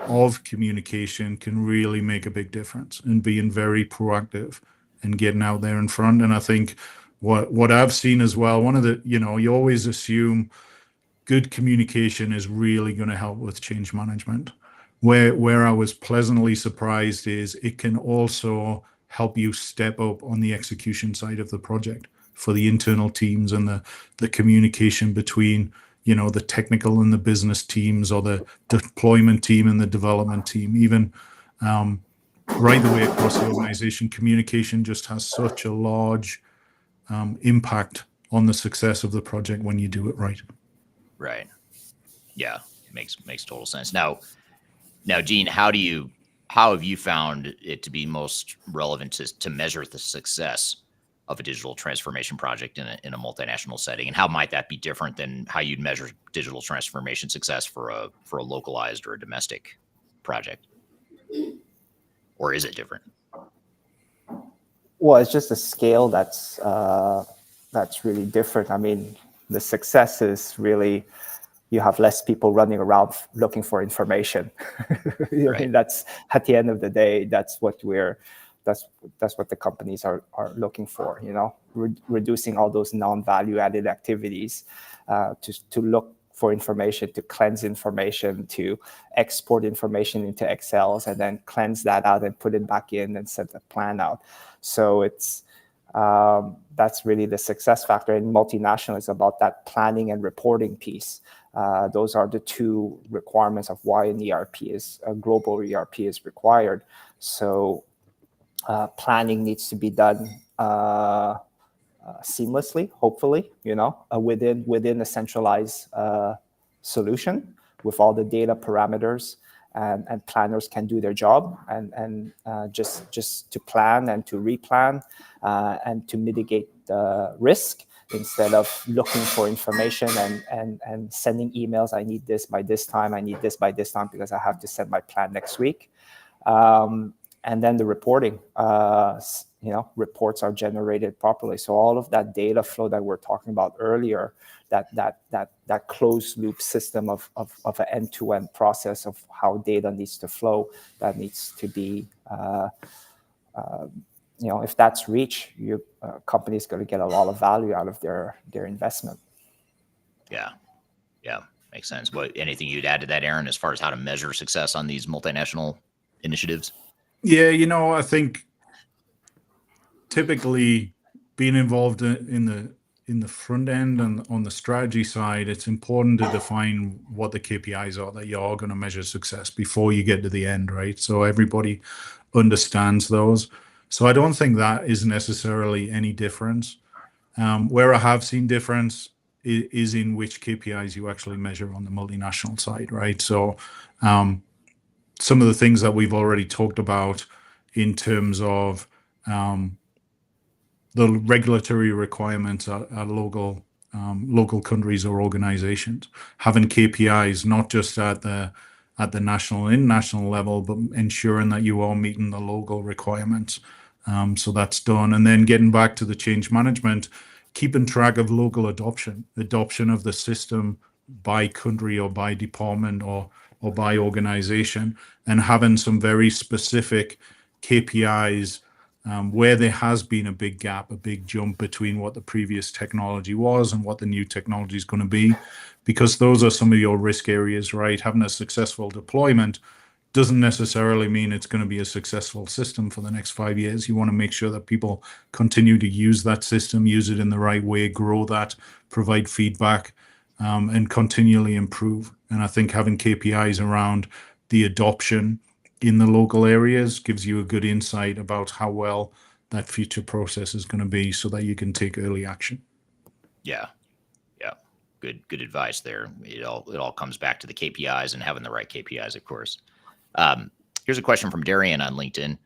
of communication can really make a big difference, and being very proactive and getting out there in front. And I think what I've seen as well, one of the, you always assume good communication is really going to help with change management. Where I was pleasantly surprised is it can also help you step up on the execution side of the project for the internal teams, and the communication between the technical and the business teams, or the deployment team and the development team. Even right the way across the organization, communication just has such a large impact on the success of the project when you do it right. Right. Yeah, makes total sense. Now, Gene, how have you found it to be most relevant to measure the success of a digital transformation project in a multinational setting, and how might that be different than how you'd measure digital transformation success for a localized or a domestic project? Or is it different? Well, it's just a scale that's really different. I mean, the success is really, you have less people running around looking for information. Right. I mean, that's, at the end of the day, that's what the companies are looking for. Reducing all those non-value added activities to look for information, to cleanse information, to export information into Excels, and then cleanse that out and put it back in and set the plan out. So it's that's really the success factor. In multinational, is about that planning and reporting piece. Those are the 2 requirements of why an a global ERP is required. So planning needs to be done seamlessly, hopefully, within a centralized solution with all the data parameters, and planners can do their job and just to plan and to replan and to mitigate the risk, instead of looking for information and sending emails. I need this by this time. I need this by this time because I have to send my plan next week. And then the reporting, reports are generated properly. So all of that data flow that we're talking about earlier, that closed loop system of an end-to-end process of how data needs to flow, that needs to be if that's reached, your company's going to get a lot of value out of their investment. Yeah. Makes sense. Anything you'd add to that, Aaron, as far as how to measure success on these multinational initiatives? Yeah, I think typically being involved in the front end and on the strategy side, it's important to define what the KPIs are that you're going to measure success before you get to the end, right? So everybody understands those. So I don't think that is necessarily any difference. Where I have seen difference is in which KPIs you actually measure on the multinational side, right? So some of the things that we've already talked about in terms of the regulatory requirements at local countries or organizations, having KPIs not just at the national and international level, but ensuring that you are meeting the local requirements. So that's done. And then getting back to the change management, keeping track of local adoption of the system by country or by department or by organization, and having some very specific KPIs where there has been a big gap, a big jump between what the previous technology was and what the new technology is going to be, because those are some of your risk areas, right? Having a successful deployment doesn't necessarily mean it's going to be a successful system for the next 5 years. You want to make sure that people continue to use that system, use it in the right way, grow that, provide feedback, and continually improve. And I think having KPIs around the adoption in the local areas gives you a good insight about how well that future process is going to be, so that you can take early action. Yeah. Good advice there. It all comes back to the KPIs and having the right KPIs, of course. Here's a question from Darian on LinkedIn.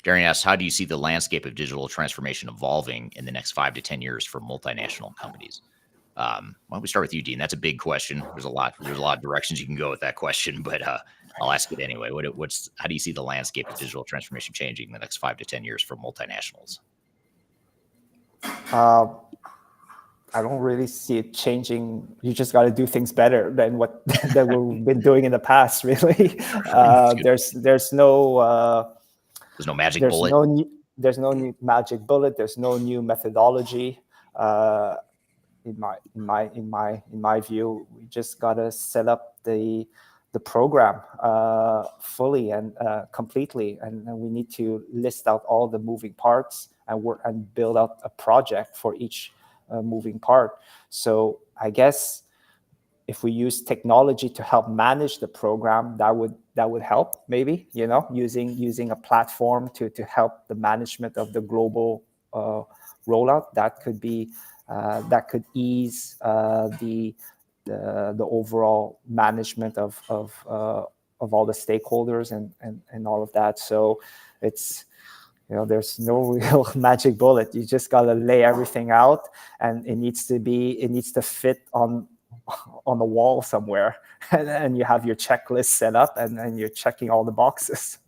Darian asks, how do you see the landscape of digital transformation evolving in the next 5 to 10 years for multinational companies? Why don't we start with you, Dean? That's a big question. There's a lot of directions you can go with that question, but I'll ask it anyway. How do you see the landscape of digital transformation changing in the next 5 to 10 years for multinationals? I don't really see it changing. You just got to do things better than what that we've been doing in the past. Really, there's no magic bullet. There's no new magic bullet. There's no new methodology. In my view, we just gotta set up the program fully and completely, and we need to list out all the moving parts and build out a project for each moving part. So I guess if we use technology to help manage the program, that would help, maybe, using a platform to help the management of the global rollout. That could be that could ease the overall management of all the stakeholders and all of that. So it's, there's no real magic bullet. You just got to lay everything out, and it needs to fit on the wall somewhere, and you have your checklist set up, and you're checking all the boxes.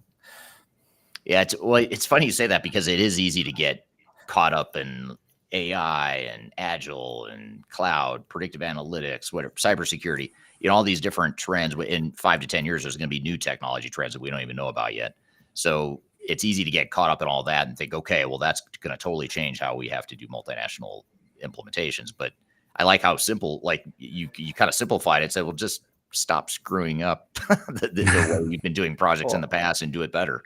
Yeah, it's funny you say that, because it is easy to get caught up in AI and agile and cloud, predictive analytics, whatever, cybersecurity, all these different trends. In 5 to 10 years, there's going to be new technology trends that we don't even know about yet. So it's easy to get caught up in all that and think, okay, well, that's going to totally change how we have to do multinational implementations. But I like how simple, like you kind of simplified it, said, well, just stop screwing up the way we've been doing projects in the past and do it better.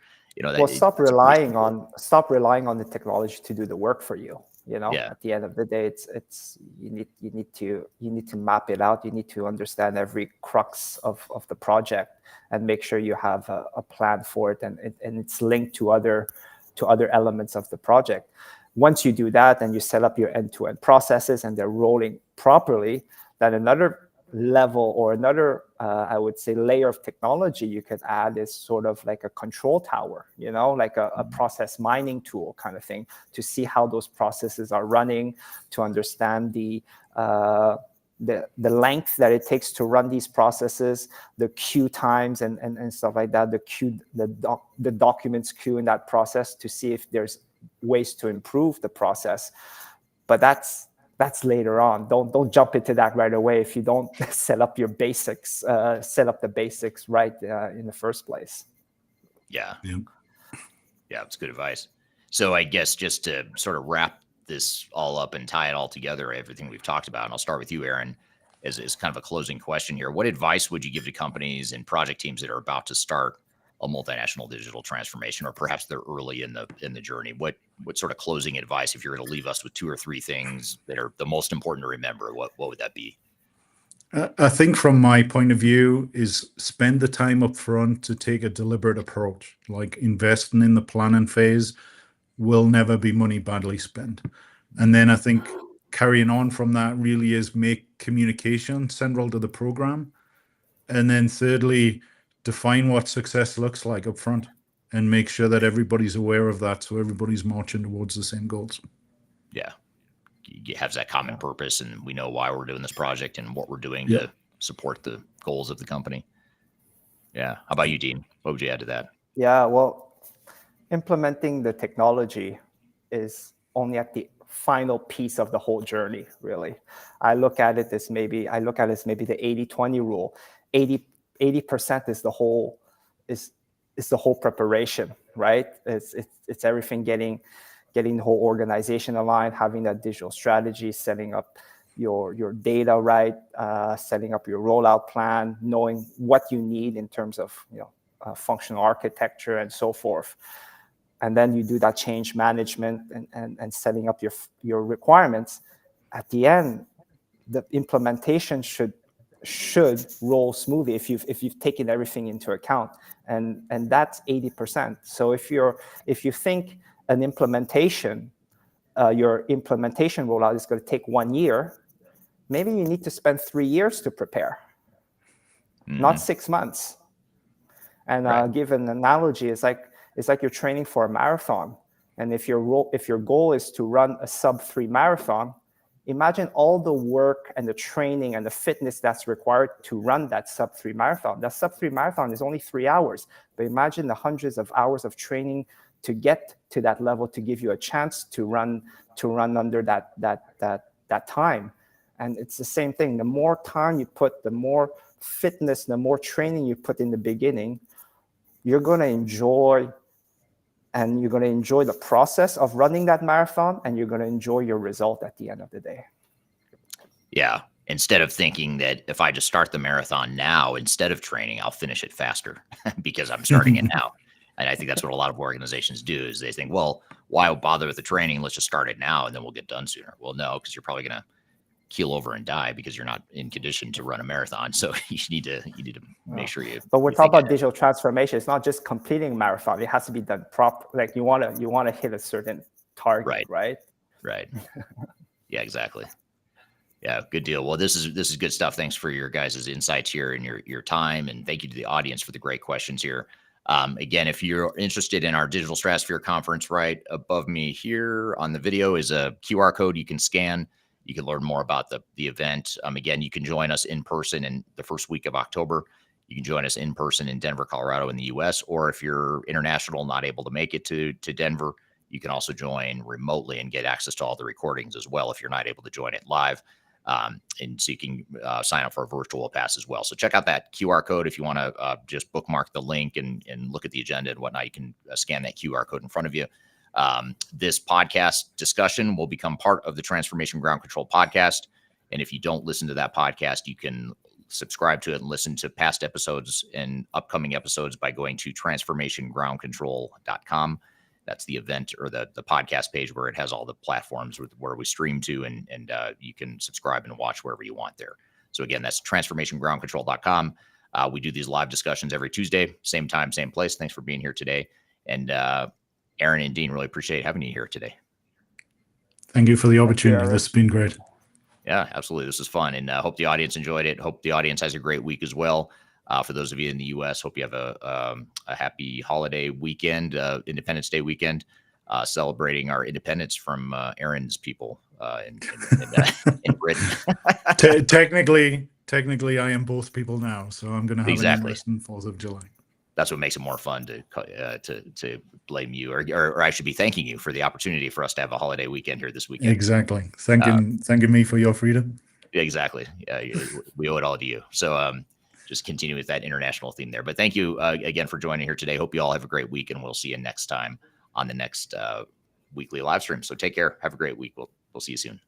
Stop relying on the technology to do the work for you. At the end of the day, it's you need to map it out. You need to understand every crux of the project and make sure you have a plan for it, and it's linked to other elements of the project. Once you do that and you set up your end-to-end processes and they're rolling properly, then another level or another I would say layer of technology you could add is sort of like a control tower, like a process mining tool kind of thing, to see how those processes are running, to understand the length that it takes to run these processes, the queue times and stuff like that, the documents queue in that process, to see if there's ways to improve the process. But that's later on. Don't jump into that right away if you don't set up the basics right in the first place. Yeah, it's good advice. So I guess just to sort of wrap this all up and tie it all together, everything we've talked about, and I'll start with you, Aaron, as kind of a closing question here. What advice would you give to companies and project teams that are about to start a multinational digital transformation, or perhaps they're early in the journey? What sort of closing advice, if you're going to leave us with 2 or 3 things that are the most important to remember, what would that be? I think from my point of view is spend the time up front to take a deliberate approach. Like investing in the planning phase will never be money badly spent. And then I think carrying on from that really is make communication central to the program. And then thirdly, define what success looks like up front and make sure that everybody's aware of that, so everybody's marching towards the same goals. Yeah. You have that common purpose, and we know why we're doing this project and what we're doing Yeah. to support the goals of the company. Yeah. How about you, Dean? What would you add to that? Yeah, well, implementing the technology is only at the final piece of the whole journey, really. I look at it as maybe the 80-20 rule. 80% is the whole preparation, right? It's everything, getting the whole organization aligned, having that digital strategy, setting up your data right, setting up your rollout plan, knowing what you need in terms of functional architecture and so forth. And then you do that change management and setting up your requirements. At the end, the implementation should roll smoothly if you've taken everything into account, and that's 80%. So if you think an implementation, your implementation rollout is going to take 1 year, maybe you need to spend 3 years to prepare, not 6 months. And Right. give an analogy, it's like you're training for a marathon, and if your goal is to run a sub-3 marathon, imagine all the work and the training and the fitness that's required to run that sub-3 marathon. That sub-3 marathon is only 3 hours, but imagine the hundreds of hours of training to get to that level, to give you a chance to run under that time. And it's the same thing. The more time you put, the more fitness, the more training you put in the beginning, you're going to enjoy the process of running that marathon, and you're going to enjoy your result at the end of the day. Yeah. Instead of thinking that if I just start the marathon now, instead of training, I'll finish it faster because I'm starting it now. And I think that's what a lot of organizations do, is they think, well, why bother with the training? Let's just start it now and then we'll get done sooner. Well, no, because you're probably going to keel over and die because you're not in condition to run a marathon. So you need to make sure you. But we're talking about digital transformation. It's not just completing a marathon. It has to be done proper. Like you want to hit a certain target, right? Right. Yeah, exactly. Yeah, good deal. Well, this is good stuff. Thanks for your guys' insights here and your time, and thank you to the audience for the great questions here. Again, if you're interested in our Digital Stratosphere Conference, right above me here on the video is a QR code you can scan. You can learn more about the event. Again, you can join us in person in the first week of October. You can join us in person in Denver, Colorado in the US, or if you're international, not able to make it to Denver, you can also join remotely and get access to all the recordings as well if you're not able to join it live. And so you can sign up for a virtual pass as well. So check out that QR code if you want to just bookmark the link and look at the agenda and whatnot. You can scan that QR code in front of you. This podcast discussion will become part of the Transformation Ground Control podcast. And if you don't listen to that podcast, you can subscribe to it and listen to past episodes and upcoming episodes by going to transformationgroundcontrol.com. That's the event or the podcast page where it has all the platforms where we stream to, and you can subscribe and watch wherever you want there. So again, that's transformationgroundcontrol.com. We do these live discussions every Tuesday, same time, same place. Thanks for being here today. And Aaron and Dean, really appreciate having you here today. Thank you for the opportunity. This has been great. Yeah, absolutely. This is fun, and hope the audience enjoyed it. Hope the audience has a great week as well. For those of you in the U.S., hope you have a happy holiday weekend, Independence Day weekend, celebrating our independence from Aaron's people in Britain. Technically, I am both people now, so I'm going to have an interesting 4th of July. That's what makes it more fun to blame you, or I should be thanking you for the opportunity for us to have a holiday weekend here this weekend. Exactly. Thanking me for your freedom. Exactly. We owe it all to you. So just continue with that international theme there. But thank you again for joining here today. Hope you all have a great week, and we'll see you next time on the next weekly live stream. So take care. Have a great week. We'll see you soon.